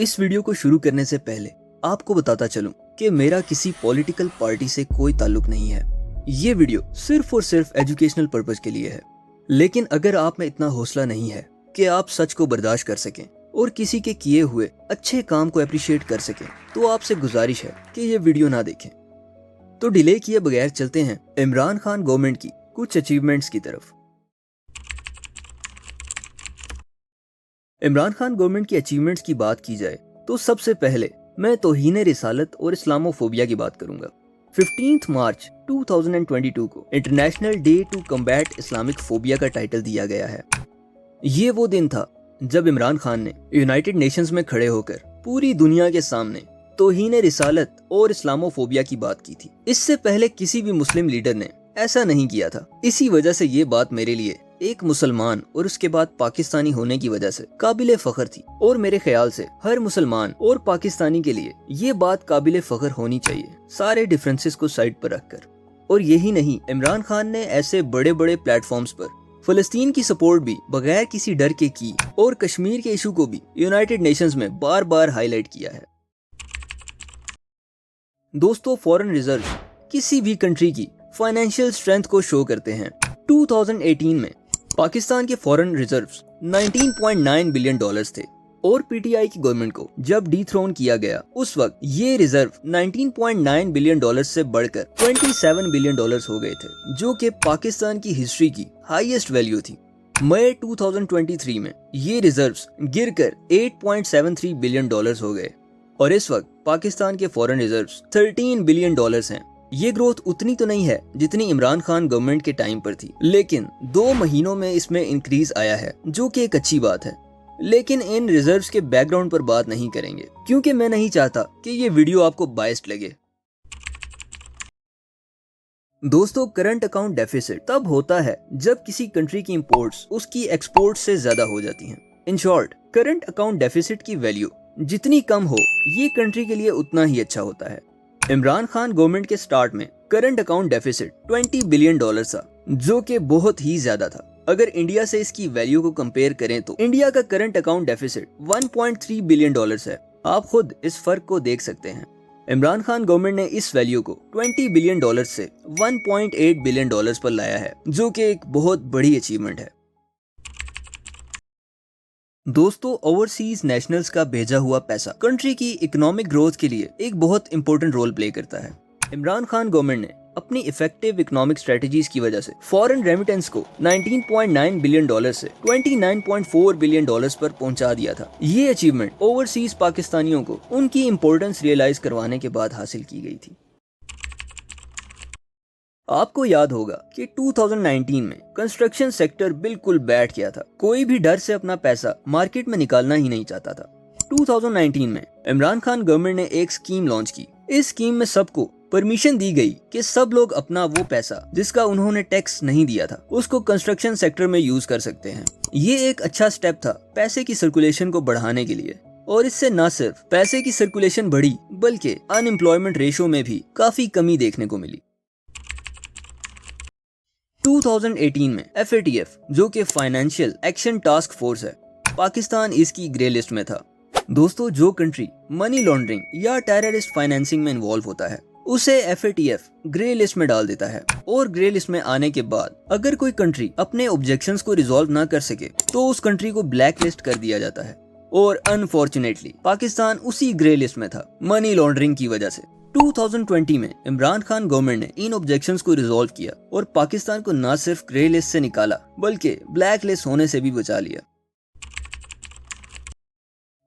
इस वीडियो को शुरू करने से पहले आपको बताता चलूं कि मेरा किसी पॉलिटिकल पार्टी से कोई ताल्लुक नहीं है। ये वीडियो सिर्फ और सिर्फ एजुकेशनल पर्पस के लिए है। लेकिन अगर आप में इतना हौसला नहीं है कि आप सच को बर्दाश्त कर सकें और किसी के किए हुए अच्छे काम को अप्रिशिएट कर सकें, तो आपसे गुजारिश है कि ये वीडियो ना देखें। तो डिले किए बगैर चलते हैं इमरान खान गवर्नमेंट की कुछ अचीवमेंट्स की तरफ। इमरान खान गवर्नमेंट की अचीवमेंट्स की बात की जाए तो सबसे पहले मैं तौहीन रिसालत और इस्लामोफोबिया की बात करूंगा। 15 मार्च 2022 को international day to combat Islamophobia का टाइटल दिया गया है। ये वो दिन था जब इमरान खान ने यूनाइटेड नेशंस में खड़े होकर पूरी दुनिया के सामने तौहीन रिसालत और इस्लामोफोबिया की बात की थी। इससे पहले किसी भी मुस्लिम लीडर ने ऐसा नहीं किया था। इसी वजह से ये बात मेरे लिए एक मुसलमान और उसके बाद पाकिस्तानी होने की वजह से काबिले फख्र थी, और मेरे ख्याल से हर मुसलमान और पाकिस्तानी के लिए ये बात काबिले फख्र होनी चाहिए, सारे डिफरेंसेस को साइड पर रखकर। और यही नहीं, इमरान खान ने ऐसे बड़े बड़े प्लेटफॉर्म्स पर फलस्तीन की सपोर्ट भी बगैर किसी डर के की, और कश्मीर के इशू को भी यूनाइटेड नेशंस में बार बार हाईलाइट किया है। दोस्तों, फॉरेन रिजर्व किसी भी कंट्री की फाइनेंशियल स्ट्रेंथ को शो करते हैं। 2018 में पाकिस्तान के फॉरेन रिजर्व्स 19.9 बिलियन डॉलर्स थे, और पीटीआई की गवर्नमेंट को जब डीथ्रोन किया गया उस वक्त ये रिजर्व 19.9 बिलियन डॉलर्स से बढ़कर 27 बिलियन डॉलर्स हो गए थे, जो कि पाकिस्तान की हिस्ट्री की हाईएस्ट वैल्यू थी। मई 2023 में ये रिजर्व्स गिरकर 8.73 बिलियन डॉलर्स हो गए, और इस वक्त पाकिस्तान के फॉरेन रिजर्व्स 13 बिलियन डॉलर्स हैं। ये ग्रोथ उतनी तो नहीं है जितनी इमरान खान गवर्नमेंट के टाइम पर थी, लेकिन 2 महीनों में इसमें इंक्रीज आया है, जो कि एक अच्छी बात है। लेकिन इन रिजर्व्स के बैकग्राउंड पर बात नहीं करेंगे, क्योंकि मैं नहीं चाहता कि ये वीडियो आपको बायस्ड लगे। दोस्तों, करंट अकाउंट डेफिसिट तब होता है जब किसी कंट्री की इंपोर्ट्स उसकी एक्सपोर्ट्स से ज्यादा हो जाती हैं। In short, current account deficit की वैल्यू जितनी कम हो, ये कंट्री के लिए उतना ही अच्छा होता है। इमरान खान गवर्नमेंट के स्टार्ट में current account deficit 20 billion dollar था, जो कि बहुत ही ज्यादा था। अगर इंडिया से इसकी वैल्यू को कंपेयर करें तो इंडिया का current account deficit 1.3 billion dollars है। आप खुद इस फर्क को देख सकते हैं। इमरान खान गवर्नमेंट ने इस वैल्यू को 20 बिलियन डॉलर से 1.8 बिलियन डॉलर्स पर लाया है, जो कि एक बहुत बड़ी अचीवमेंट है। दोस्तों, ओवरसीज नेशनल्स का भेजा हुआ पैसा कंट्री की इकोनॉमिक ग्रोथ के लिए एक बहुत इंपॉर्टेंट रोल प्ले करता है। इमरान खान गवर्नमेंट ने अपनी इफेक्टिव इकोनॉमिक स्ट्रेटजीज की वजह से फॉरेन रेमिटेंस को 19.9 बिलियन डॉलर से 29.4 बिलियन डॉलर्स पर पहुंचा दिया था। ये अचीवमेंट ओवरसीज पाकिस्तानियों को उनकी इंपॉर्टेंस रियलाइज करवाने के बाद हासिल की गई थी। आपको याद होगा कि 2019 में कंस्ट्रक्शन सेक्टर बिल्कुल बैठ गया था। कोई भी डर से अपना पैसा मार्केट में निकालना ही नहीं चाहता था। 2019 में इमरान खान गवर्नमेंट ने एक स्कीम लॉन्च की। इस स्कीम में सबको परमिशन दी गई कि सब लोग अपना वो पैसा जिसका उन्होंने टैक्स नहीं दिया था, उसको कंस्ट्रक्शन सेक्टर में यूज कर सकते हैं। ये एक अच्छा स्टेप था पैसे की सर्कुलेशन को बढ़ाने के लिए, और इससे न सिर्फ पैसे की सर्कुलेशन बढ़ी बल्कि अनएम्प्लॉयमेंट रेशो में भी काफी कमी देखने को मिली। 2018 में FATF, जो कि फाइनेंशियल एक्शन टास्क फोर्स है, पाकिस्तान इसकी ग्रे लिस्ट में था। दोस्तों, जो कंट्री मनी लॉन्ड्रिंग या टेररिस्ट फाइनेंसिंग में इन्वॉल्व होता है उसे FATF ग्रे लिस्ट में डाल देता है, और ग्रे लिस्ट में आने के बाद अगर कोई कंट्री अपने ऑब्जेक्शंस को रिजॉल्व ना कर सके तो उस कंट्री को ब्लैक लिस्ट कर दिया जाता है। और अनफॉर्चुनेटली पाकिस्तान उसी ग्रे लिस्ट में था मनी लॉन्ड्रिंग की वजह से। 2020 में इमरान खान गवर्नमेंट ने इन ऑब्जेक्शंस को रिजॉल्व किया और पाकिस्तान को न सिर्फ ग्रे लिस्ट से निकाला बल्कि ब्लैक लिस्ट होने से भी बचा लिया।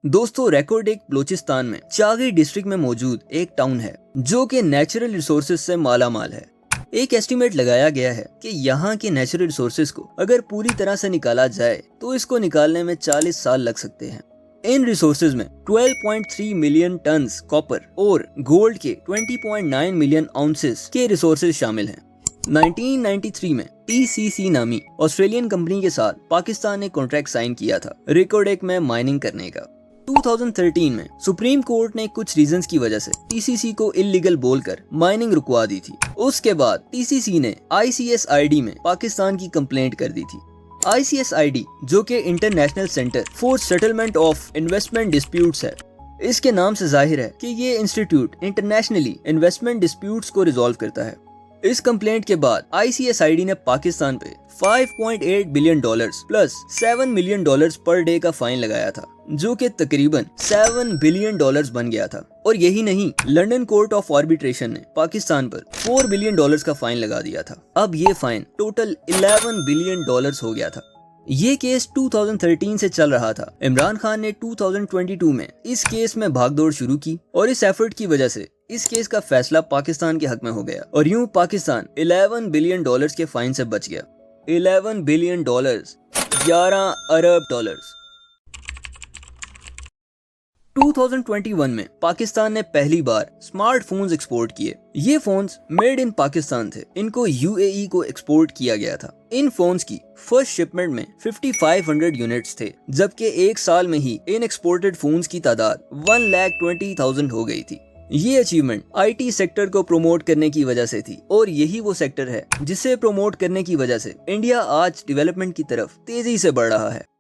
दोस्तों, रेकोर्डेक बलोचिस्तान में चागी डिस्ट्रिक्ट में मौजूद एक टाउन है जो कि नेचुरल रिसोर्सेज से माला माल है। एक एस्टीमेट लगाया गया है कि यहाँ के नेचुरल रिसोर्सेज को अगर पूरी तरह से निकाला जाए तो इसको निकालने में 40 साल लग सकते हैं। इन रिसोर्सेज में 12.3 मिलियन टन्स कॉपर और गोल्ड के 20.9 मिलियन आउंसेस के रिसोर्सेज शामिल हैं। 1993 में TCC नामी ऑस्ट्रेलियन कंपनी के साथ पाकिस्तान ने कॉन्ट्रैक्ट साइन किया था रिकोडेक में माइनिंग करने का। 2013 में सुप्रीम कोर्ट ने कुछ रीजंस की वजह से TCC को इल्लीगल बोलकर माइनिंग रुकवा दी थी। उसके बाद TCC ने ICSID में पाकिस्तान की कंप्लेंट कर दी थी। ICSID, जो कि international centre for settlement of investment disputes है, اس کے نام سے ظاہر ہے کہ یہ انسٹیٹیوٹ انٹرنیشنلی انویسٹمنٹ ڈسپیوٹس کو ریزالو کرتا ہے۔ اس کمپلینٹ کے بعد ICSID نے پاکستان پہ $5.8 billion plus $7 million per day کا فائن لگایا تھا، جو کہ تقریباً $7 بلین بن گیا تھا۔ اور یہی نہیں، لنڈن کورٹ آف آربیٹریشن نے پاکستان پر $4 بلین کا فائن لگا دیا تھا۔ اب یہ فائن ٹوٹل $11 بلین ہو گیا تھا۔ یہ کیس 2013 سے چل رہا تھا۔ عمران خان نے 2022 میں اس کیس میں بھاگ دوڑ شروع کی اور اس ایفرٹ کی وجہ سے اس کیس کا فیصلہ پاکستان کے حق میں ہو گیا اور یوں پاکستان $11 بلین کے فائن سے بچ گیا۔ $11 بلین، $11 ارب۔ 2021 میں پاکستان نے پہلی بار سمارٹ فونز ایکسپورٹ کیے۔ یہ فونز میڈ ان پاکستان تھے، ان کو UAE کو ایکسپورٹ کیا گیا تھا۔ ان فونز کی فرسٹ شپمنٹ میں 5500 یونٹس تھے، جبکہ ایک سال میں ہی ان ایکسپورٹڈ فونز کی تعداد 1,20,000 ہو گئی تھی۔ یہ اچیومنٹ IT سیکٹر کو پروموٹ کرنے کی وجہ سے تھی، اور یہی وہ سیکٹر ہے جسے پروموٹ کرنے کی وجہ سے انڈیا آج ڈیولپمنٹ کی طرف تیزی سے بڑھ رہا ہے۔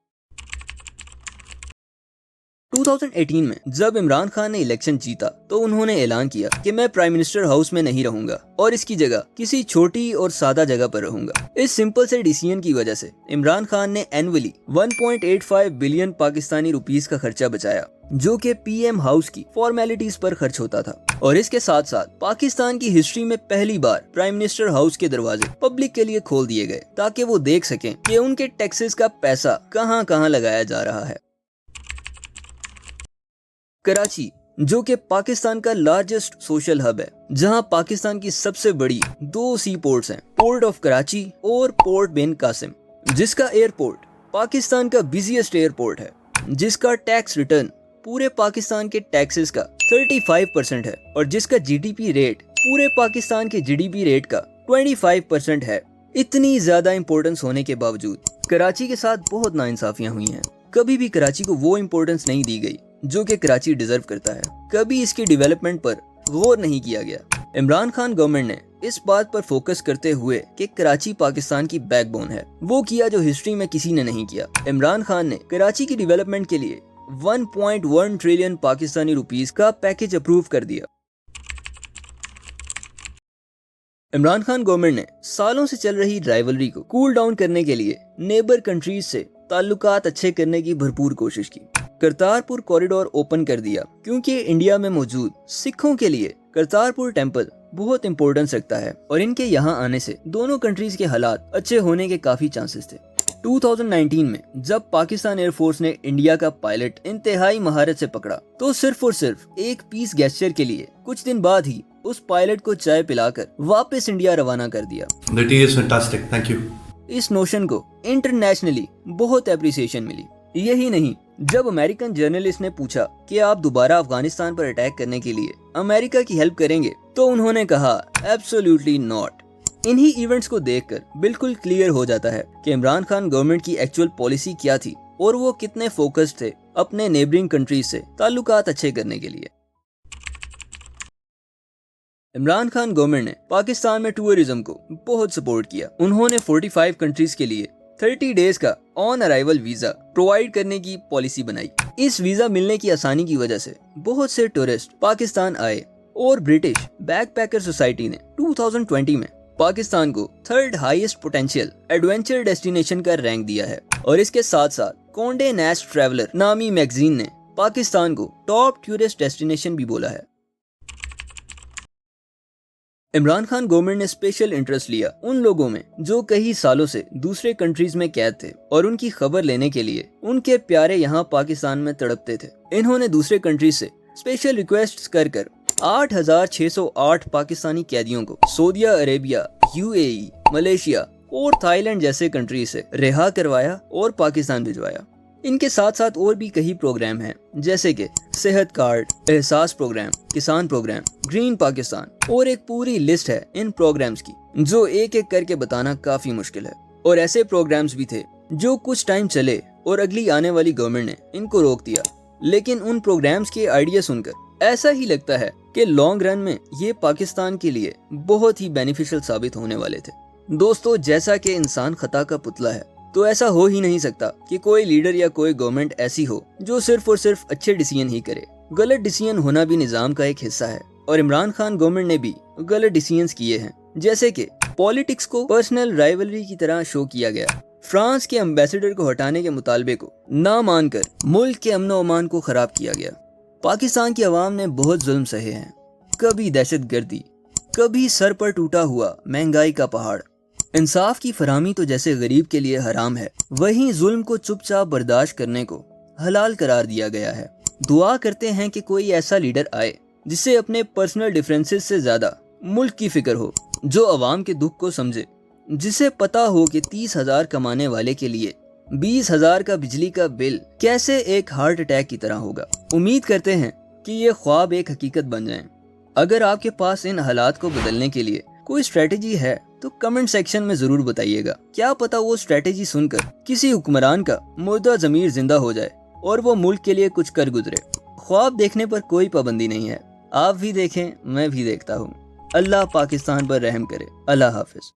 2018 میں جب عمران خان نے الیکشن جیتا تو انہوں نے اعلان کیا کہ میں پرائم منسٹر ہاؤس میں نہیں رہوں گا اور اس کی جگہ کسی چھوٹی اور سادہ جگہ پر رہوں گا۔ اس سمپل سے ڈیسیژن کی وجہ سے عمران خان نے اینولی 1.85 بلین پاکستانی روپیز کا خرچہ بچایا، جو کہ PM ہاؤس کی فارمیلٹیز پر خرچ ہوتا تھا۔ اور اس کے ساتھ ساتھ پاکستان کی ہسٹری میں پہلی بار پرائم منسٹر ہاؤس کے دروازے پبلک کے لیے کھول دیے گئے تاکہ وہ دیکھ سکیں کہ ان کے ٹیکسز کا پیسہ کہاں کہاں لگایا جا رہا ہے۔ کراچی، جو کہ پاکستان کا لارجسٹ سوشل ہب ہے، جہاں پاکستان کی سب سے بڑی 2 سی پورٹس ہیں، پورٹ آف کراچی اور پورٹ بن قاسم، جس کا ایئرپورٹ پاکستان کا بزیسٹ ایئرپورٹ ہے، جس کا ٹیکس ریٹرن پورے پاکستان کے ٹیکسز کا 35% ہے اور جس کا GDP ریٹ پورے پاکستان کے GDP ریٹ کا 25% ہے۔ اتنی زیادہ امپورٹنس ہونے کے باوجود کراچی کے ساتھ بہت ناانصافیاں ہوئی ہیں۔ کبھی بھی کراچی کو وہ امپورٹنس نہیں دی گئی جو کہ کراچی ڈیزرو کرتا ہے، کبھی اس کی ڈیولپمنٹ پر غور نہیں کیا گیا۔ عمران خان گورنمنٹ نے اس بات پر فوکس کرتے ہوئے کہ کراچی پاکستان کی بیک بون ہے، وہ کیا جو ہسٹری میں کسی نے نہیں کیا۔ عمران خان نے کراچی کی ڈیولپمنٹ کے لیے 1.1 ٹریلین پاکستانی روپیز کا پیکج اپروو کر دیا۔ عمران خان گورنمنٹ نے سالوں سے چل رہی رائیولری کو کول ڈاؤن کرنے کے لیے نیبر کنٹریز سے تعلقات اچھے کرنے کی بھرپور کوشش کی۔ کرتارپور کوریڈور اوپن کر دیا کیونکہ انڈیا میں موجود سکھوں کے لیے کرتارپور ٹیمپل بہت امپورٹنس رکھتا ہے اور ان کے یہاں آنے سے دونوں کنٹریز کے حالات اچھے ہونے کے کافی چانسز تھے۔ 2019 میں جب پاکستان ایئر فورس نے انڈیا کا پائلٹ انتہائی مہارت سے پکڑا تو صرف اور صرف ایک پیس گیسچر کے لیے کچھ دن بعد ہی اس پائلٹ کو چائے پلا کر واپس انڈیا روانہ کر دیا۔ The tea is fantastic. Thank you. اس نوشن کو انٹرنیشنلی بہت اپریسیشن ملی۔ یہی نہیں، جب امریکن جرنلسٹ نے پوچھا کہ آپ دوبارہ افغانستان پر اٹیک کرنے کے لیے امریکہ کی ہیلپ کریں گے تو انہوں نے کہا ایبسولوٹلی ناٹ۔ انہی ایونٹس کو دیکھ کر بالکل کلیئر ہو جاتا ہے کہ عمران خان گورنمنٹ کی ایکچوئل پالیسی کیا تھی اور وہ کتنے فوکسڈ تھے اپنے نیبرنگ کنٹریز سے تعلقات اچھے کرنے کے لیے۔ عمران خان گورنمنٹ نے پاکستان میں ٹورزم کو بہت سپورٹ کیا۔ انہوں نے 45 کنٹریز کے لیے 30 ڈیز کا آن ارائیول ویزا پرووائڈ کرنے کی پالیسی بنائی۔ اس ویزا ملنے کی آسانی کی وجہ سے بہت سے ٹورسٹ پاکستان آئے اور برٹش بیک پیکر سوسائٹی نے 2020 میں پاکستان کو 3rd highest potential adventure destination کا رینک دیا ہے، اور اس کے ساتھ ساتھ کونڈے نیسٹ ٹریولر نامی میگزین نے پاکستان کو ٹاپ ٹورسٹ ڈیسٹینیشن بھی بولا ہے۔ عمران خان گورنمنٹ نے اسپیشل انٹرسٹ لیا ان لوگوں میں جو کئی سالوں سے دوسرے کنٹریز میں قید تھے اور ان کی خبر لینے کے لیے ان کے پیارے یہاں پاکستان میں تڑپتے تھے۔ انہوں نے دوسرے کنٹریز سے اسپیشل ریکویسٹ کر 8,608 پاکستانی قیدیوں کو سعودیہ عربیہ، UAE، ملیشیا اور تھائی لینڈ جیسے کنٹریز سے رہا کروایا اور پاکستان بھجوایا۔ ان کے ساتھ ساتھ اور بھی کئی پروگرام ہیں جیسے کہ صحت کارڈ، احساس پروگرام، کسان پروگرام، گرین پاکستان، اور ایک پوری لسٹ ہے ان پروگرامز کی جو ایک ایک کر کے بتانا کافی مشکل ہے۔ اور ایسے پروگرامز بھی تھے جو کچھ ٹائم چلے اور اگلی آنے والی گورنمنٹ نے ان کو روک دیا، لیکن ان پروگرامز کے آئیڈیا سن کر ایسا ہی لگتا ہے کہ لانگ رن میں یہ پاکستان کے لیے بہت ہی بینیفیشل ثابت ہونے والے تھے۔ دوستو، جیسا کہ انسان خطا کا پتلا ہے، تو ایسا ہو ہی نہیں سکتا کہ کوئی لیڈر یا کوئی گورنمنٹ ایسی ہو جو صرف اور صرف اچھے ڈیسیژن ہی کرے۔ गलत डिसीजन होना भी निज़ाम का एक हिस्सा है और इमरान खान गवर्नमेंट ने भी गलत डिसीजंस किए हैं, जैसे कि पॉलिटिक्स को पर्सनल राइवलरी की तरह शो किया गया, फ्रांस के एम्बेसडर को हटाने के मुतालबे को ना मानकर मुल्क के अमन व अमान को ख़राब किया गया। पाकिस्तान की आवाम ने बहुत जुल्म सहे हैं, कभी दहशत गर्दी, कभी सर पर टूटा हुआ महंगाई का पहाड़। इंसाफ की फराहमी तो जैसे गरीब के लिए हराम है, वहीं जुल्म को चुपचाप बर्दाश्त करने को हलाल करार दिया गया है। दुआ करते हैं कि कोई ऐसा लीडर आए जिसे अपने पर्सनल डिफरेंसेस से ज़्यादा मुल्क की फिक्र हो, जो अवाम के दुख को समझे, जिसे पता हो कि 30,000 कमाने वाले के लिए 20,000 का बिजली का बिल कैसे एक हार्ट अटैक की तरह होगा। उम्मीद करते हैं कि ये ख्वाब एक हकीकत बन जाएं। अगर आपके पास इन हालात को बदलने के लिए कोई स्ट्रेटेजी है तो कमेंट सेक्शन में ज़रूर बताइएगा। क्या पता वो स्ट्रेटेजी सुनकर किसी हुक्मरान का मुर्दा ज़मीर जिंदा हो जाए और वो मुल्क के लिए कुछ कर गुजरे। ख्वाब देखने पर कोई पाबंदी नहीं है, आप भी देखें, मैं भी देखता हूँ। अल्लाह पाकिस्तान पर रहम करे। अल्लाह हाफिज।